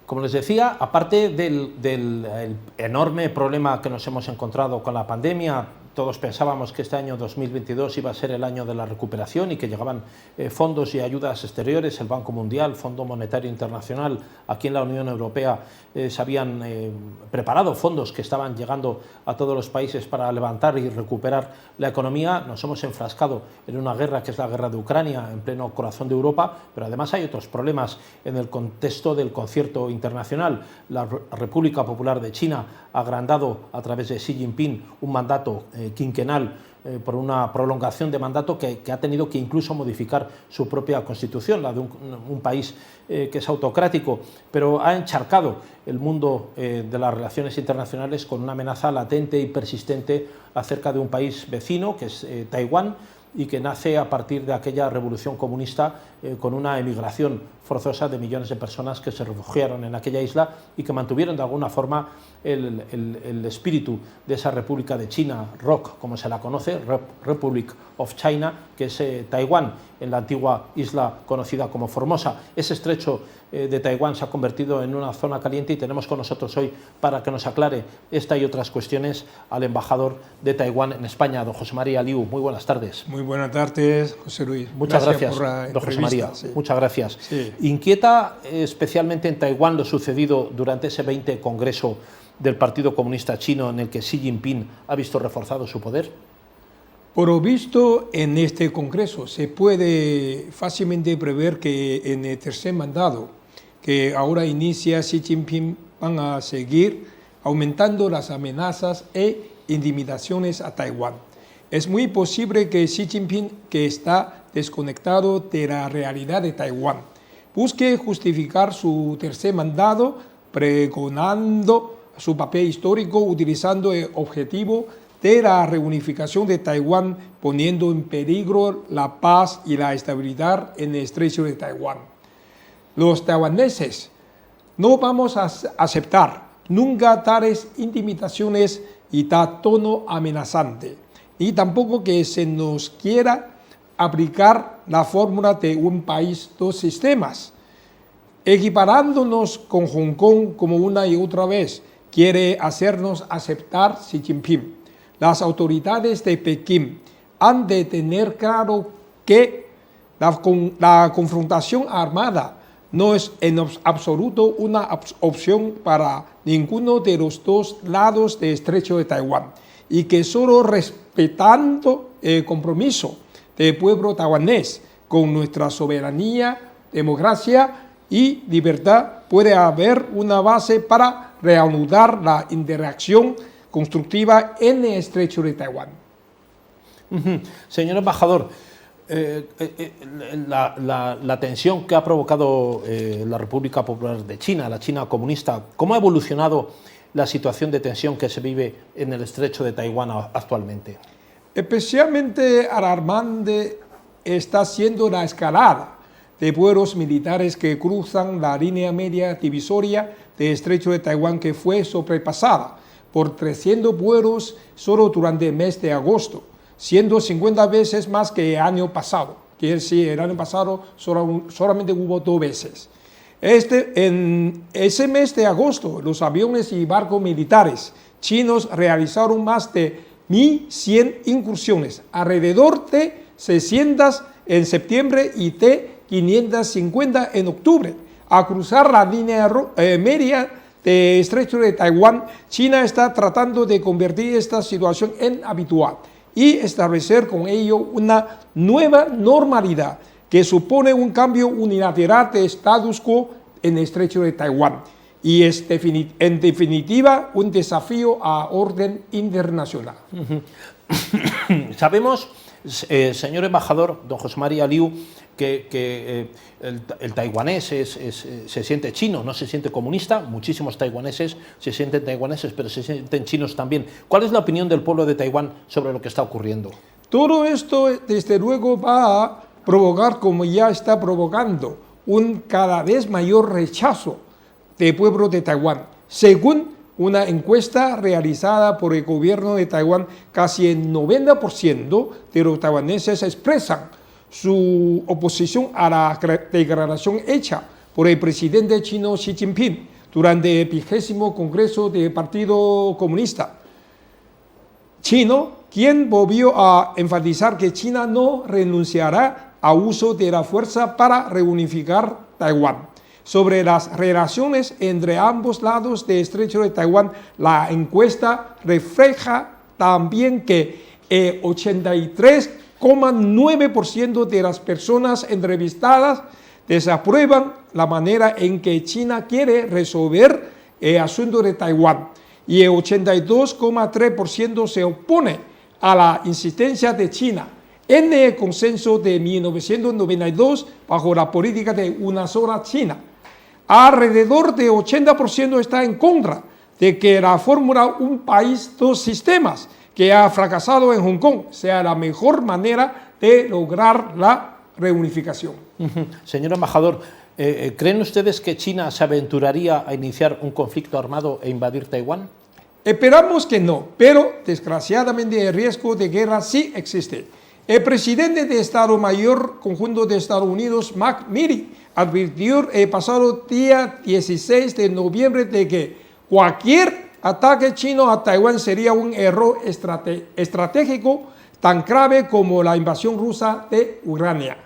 Como les decía, aparte del enorme problema que nos hemos encontrado con la pandemia, todos pensábamos que este año 2022 iba a ser el año de la recuperación y que llegaban fondos y ayudas exteriores, el Banco Mundial, Fondo Monetario Internacional, aquí en la Unión Europea se habían preparado fondos que estaban llegando a todos los países para levantar y recuperar la economía. Nos hemos enfrascado en una guerra que es la guerra de Ucrania, en pleno corazón de Europa, pero además hay otros problemas en el contexto del concierto internacional. La República Popular de China ha agrandado a través de Xi Jinping un mandato quinquenal por una prolongación de mandato que ha tenido que incluso modificar su propia constitución, la de un país que es autocrático, pero ha encharcado el mundo de las relaciones internacionales con una amenaza latente y persistente acerca de un país vecino, que es Taiwán, y que nace a partir de aquella revolución comunista con una emigración forzosa de millones de personas que se refugiaron en aquella isla y que mantuvieron de alguna forma el espíritu de esa República de China, ROC, como se la conoce, Republic of China, que es Taiwán, en la antigua isla conocida como Formosa. Ese estrecho de Taiwán se ha convertido en una zona caliente y tenemos con nosotros hoy, para que nos aclare esta y otras cuestiones, al embajador de Taiwán en España, don José María Liu. Muy buenas tardes. Muy buenas tardes, José Luis. Muchas gracias por la don José María. sí. Muchas gracias. Sí. ¿Inquieta especialmente en Taiwán lo sucedido durante ese 20 Congreso del Partido Comunista Chino en el que Xi Jinping ha visto reforzado su poder? Por lo visto, en este Congreso se puede fácilmente prever que en el tercer mandato, que ahora inicia Xi Jinping, van a seguir aumentando las amenazas e intimidaciones a Taiwán. Es muy posible que Xi Jinping, que está desconectado de la realidad de Taiwán, busque justificar su tercer mandato pregonando su papel histórico, utilizando el objetivo de la reunificación de Taiwán, poniendo en peligro la paz y la estabilidad en el estrecho de Taiwán. Los taiwaneses no vamos a aceptar nunca tales intimidaciones y tal tono amenazante, ni tampoco que se nos quiera aplicar la fórmula de un país, dos sistemas, equiparándonos con Hong Kong como una y otra vez quiere hacernos aceptar Xi Jinping. Las autoridades de Pekín han de tener claro que la confrontación armada no es en absoluto una opción para ninguno de los dos lados del estrecho de Taiwán y que solo respetando el compromiso del pueblo taiwanés con nuestra soberanía, democracia y libertad puede haber una base para reanudar la interacción constructiva en el estrecho de Taiwán. Señor embajador, la tensión que ha provocado la República Popular de China, la China comunista, ¿cómo ha evolucionado la situación de tensión que se vive en el estrecho de Taiwán actualmente? Especialmente alarmante está siendo la escalada de vuelos militares que cruzan la línea media divisoria del estrecho de Taiwán, que fue sobrepasada por 300 vuelos solo durante el mes de agosto, siendo 50 veces más que el año pasado. Quiere decir, el año pasado solamente hubo 2 veces. En ese mes de agosto, los aviones y barcos militares chinos realizaron más de 1.100 incursiones, alrededor de 600 en septiembre y de 550 en octubre. A cruzar la línea media del estrecho de Taiwán, China está tratando de convertir esta situación en habitual y establecer con ello una nueva normalidad que supone un cambio unilateral de status quo en el estrecho de Taiwán y es en definitiva un desafío a orden internacional. Sabemos, señor embajador, don José María Liu, que el taiwanés se siente chino, no se siente comunista. Muchísimos taiwaneses se sienten taiwaneses, pero se sienten chinos también. ¿Cuál es la opinión del pueblo de Taiwán sobre lo que está ocurriendo? Todo esto, desde luego, va a provocar, como ya está provocando, un cada vez mayor rechazo del pueblo de Taiwán. Según una encuesta realizada por el gobierno de Taiwán, casi el 90% de los taiwaneses expresan su oposición a la declaración hecha por el presidente chino Xi Jinping durante el 20º Congreso del Partido Comunista Chino, quien volvió a enfatizar que China no renunciará al uso de la fuerza para reunificar Taiwán. Sobre las relaciones entre ambos lados del estrecho de Taiwán, la encuesta refleja también que el 83,9% de las personas entrevistadas desaprueban la manera en que China quiere resolver el asunto de Taiwán y el 82,3% se opone a la insistencia de China en el consenso de 1992 bajo la política de una sola China. Alrededor de 80% está en contra de que la fórmula un país, dos sistemas, que ha fracasado en Hong Kong, sea la mejor manera de lograr la reunificación. Señor embajador, ¿creen ustedes que China se aventuraría a iniciar un conflicto armado e invadir Taiwán? Esperamos que no, pero desgraciadamente el riesgo de guerra sí existe. El presidente de Estado Mayor Conjunto de Estados Unidos, Mark Milley, advirtió el pasado día 16 de noviembre de que cualquier ataque chino a Taiwán sería un error estratégico tan grave como la invasión rusa de Ucrania.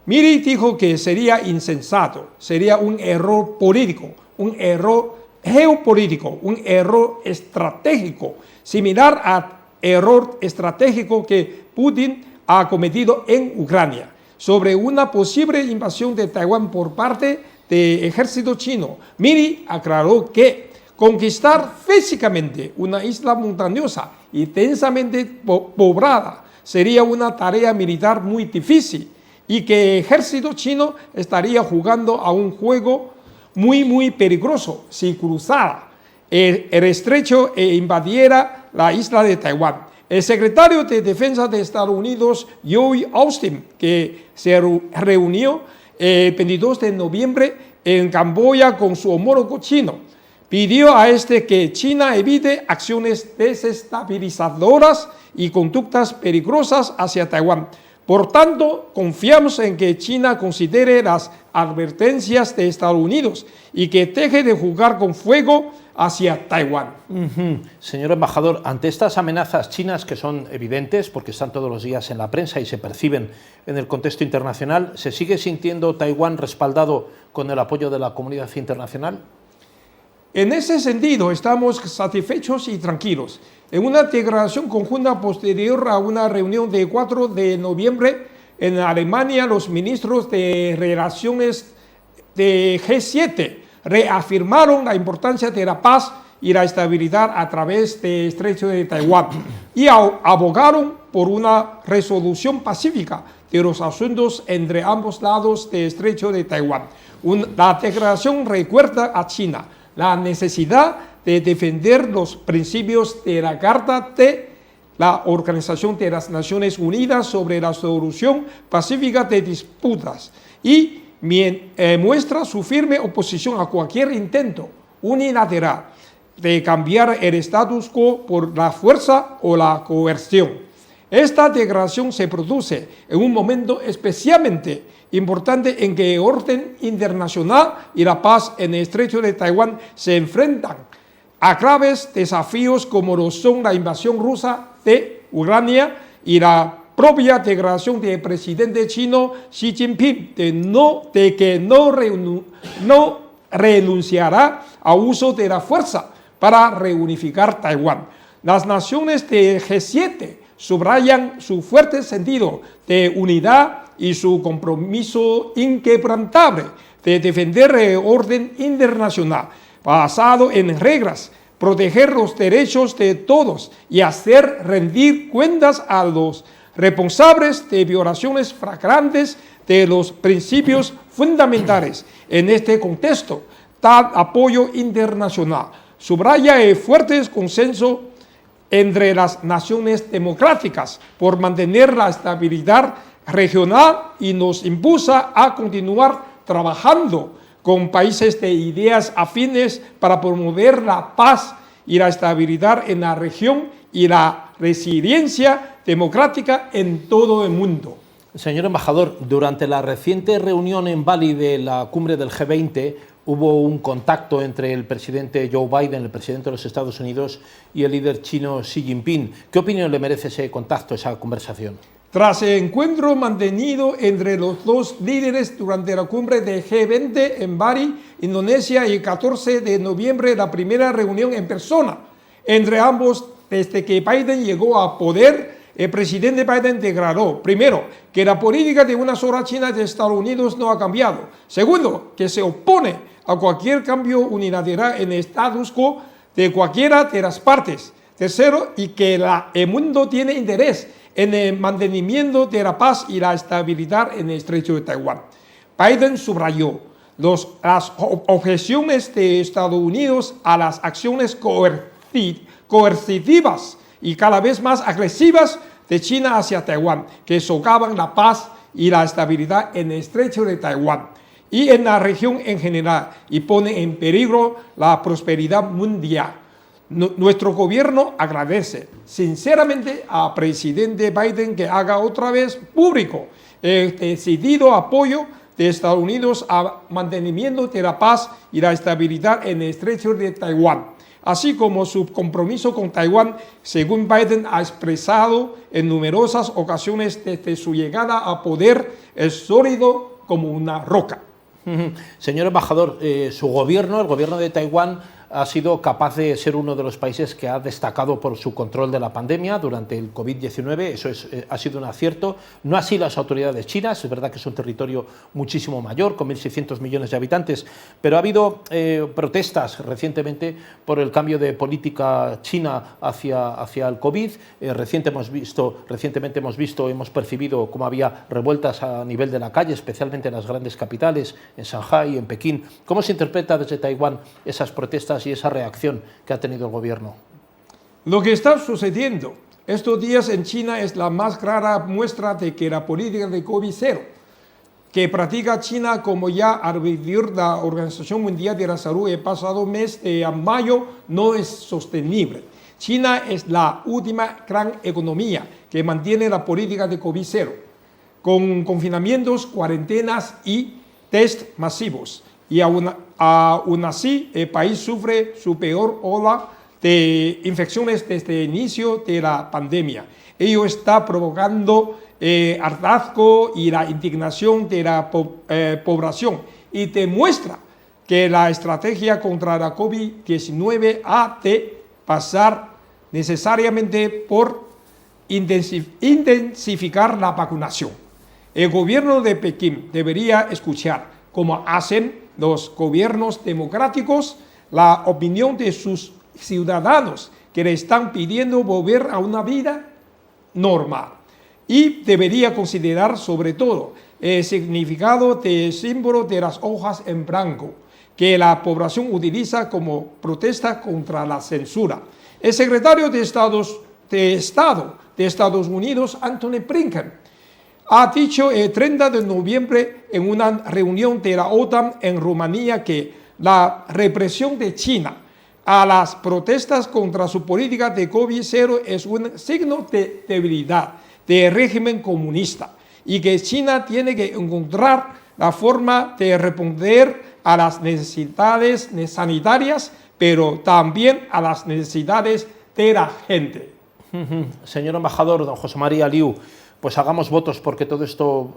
Milley dijo que sería insensato, sería un error político, un error geopolítico, un error estratégico, similar al error estratégico que Putin ha cometido en Ucrania. Sobre una posible invasión de Taiwán por parte del ejército chino, Milley aclaró que conquistar físicamente una isla montañosa y densamente poblada sería una tarea militar muy difícil y que el ejército chino estaría jugando a un juego muy peligroso si cruzara el estrecho e invadiera la isla de Taiwán. El secretario de Defensa de Estados Unidos, Lloyd Austin, que se reunió el 22 de noviembre en Camboya con su homólogo chino, pidió a que China evite acciones desestabilizadoras y conductas peligrosas hacia Taiwán. Por tanto, confiamos en que China considere las advertencias de Estados Unidos y que deje de jugar con fuego hacia Taiwán. Señor embajador, ante estas amenazas chinas que son evidentes porque están todos los días en la prensa y se perciben en el contexto internacional, ¿se sigue sintiendo Taiwán respaldado con el apoyo de la comunidad internacional? En ese sentido, estamos satisfechos y tranquilos. En una declaración conjunta posterior a una reunión del 4 de noviembre en Alemania, los ministros de Relaciones de G7 reafirmaron la importancia de la paz y la estabilidad a través del estrecho de Taiwán y abogaron por una resolución pacífica de los asuntos entre ambos lados del estrecho de Taiwán. La declaración recuerda a China la necesidad de defender los principios de la Carta de la Organización de las Naciones Unidas sobre la solución pacífica de disputas y muestra su firme oposición a cualquier intento unilateral de cambiar el status quo por la fuerza o la coerción. Esta declaración se produce en un momento especialmente importante en que el orden internacional y la paz en el estrecho de Taiwán se enfrentan a graves desafíos como lo son la invasión rusa de Ucrania y la propia declaración del presidente chino Xi Jinping de que no renunciará al uso de la fuerza para reunificar Taiwán. Las naciones del G7 subrayan su fuerte sentido de unidad y su compromiso inquebrantable de defender el orden internacional basado en reglas, proteger los derechos de todos y hacer rendir cuentas a los responsables de violaciones flagrantes de los principios fundamentales. En este contexto, tal apoyo internacional subraya el fuerte consenso entre las naciones democráticas por mantener la estabilidad regional y nos impulsa a continuar trabajando con países de ideas afines para promover la paz y la estabilidad en la región y la resiliencia democrática en todo el mundo. Señor embajador, durante la reciente reunión en Bali de la cumbre del G20 hubo un contacto entre el presidente Joe Biden, el presidente de los Estados Unidos, y el líder chino Xi Jinping. ¿Qué opinión le merece ese contacto, esa conversación? Tras el encuentro mantenido entre los dos líderes durante la cumbre de G20 en Bali, Indonesia, y el 14 de noviembre, la primera reunión en persona entre ambos desde que Biden llegó a poder, el presidente Biden declaró, primero, que la política de una sola China de Estados Unidos no ha cambiado. Segundo, que se opone a cualquier cambio unilateral en el status quo de cualquiera de las partes. Tercero, y que el mundo tiene interés en el mantenimiento de la paz y la estabilidad en el estrecho de Taiwán. Biden subrayó las objeciones de Estados Unidos a las acciones coercitivas y cada vez más agresivas de China hacia Taiwán, que socavan la paz y la estabilidad en el estrecho de Taiwán y en la región en general, y pone en peligro la prosperidad mundial. Nuestro gobierno agradece sinceramente al presidente Biden que haga otra vez público el decidido apoyo de Estados Unidos al mantenimiento de la paz y la estabilidad en el estrecho de Taiwán, así como su compromiso con Taiwán, según Biden ha expresado en numerosas ocasiones desde su llegada a poder, es sólido como una roca. Señor embajador, su gobierno, el gobierno de Taiwán, ha sido capaz de ser uno de los países que ha destacado por su control de la pandemia durante el COVID-19, eso ha sido un acierto. No así las autoridades chinas, es verdad que es un territorio muchísimo mayor, con 1.600 millones de habitantes, pero ha habido protestas recientemente por el cambio de política china hacia el COVID. Recientemente hemos percibido cómo había revueltas a nivel de la calle, especialmente en las grandes capitales, en Shanghái, en Pekín. ¿Cómo se interpreta desde Taiwán esas protestas y esa reacción que ha tenido el gobierno? Lo que está sucediendo estos días en China es la más clara muestra de que la política de COVID-0 que practica China, como ya advirtió la Organización Mundial de la Salud el pasado mes de mayo, no es sostenible. China es la última gran economía que mantiene la política de COVID-0, con confinamientos, cuarentenas y test masivos. Y aún así, el país sufre su peor ola de infecciones desde el inicio de la pandemia. Ello está provocando hartazgo y la indignación de la población, y demuestra que la estrategia contra la COVID-19 ha de pasar necesariamente por intensificar la vacunación. El gobierno de Pekín debería escuchar, como hacen los gobiernos democráticos, la opinión de sus ciudadanos que le están pidiendo volver a una vida normal, y debería considerar sobre todo el significado del símbolo de las hojas en blanco que la población utiliza como protesta contra la censura. El secretario de Estado de Estados Unidos, Antony Blinken, ha dicho el 30 de noviembre en una reunión de la OTAN en Rumanía que la represión de China a las protestas contra su política de COVID-0 es un signo de debilidad del régimen comunista, y que China tiene que encontrar la forma de responder a las necesidades sanitarias, pero también a las necesidades de la gente. Señor embajador, don José María Liu, pues hagamos votos porque todo esto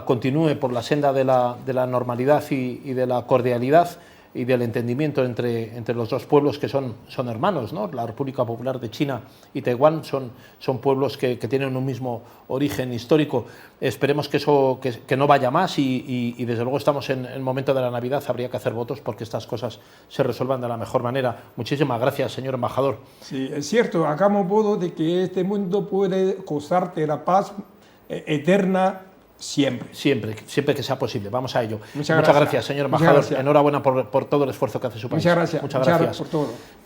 continúe por la senda de la normalidad y de la cordialidad y del entendimiento entre los dos pueblos que son hermanos, ¿no? La República Popular de China y Taiwán son pueblos que tienen un mismo origen histórico. Esperemos que eso que no vaya más, y desde luego estamos en el momento de la Navidad, habría que hacer votos porque estas cosas se resuelvan de la mejor manera. Muchísimas gracias, señor embajador. Sí, es cierto, hagamos voto de que este mundo puede gozar de la paz eterna siempre. Siempre que sea posible. Vamos a ello. Muchas gracias, señor embajador. Enhorabuena por todo el esfuerzo que hace su país. Muchas gracias por todo.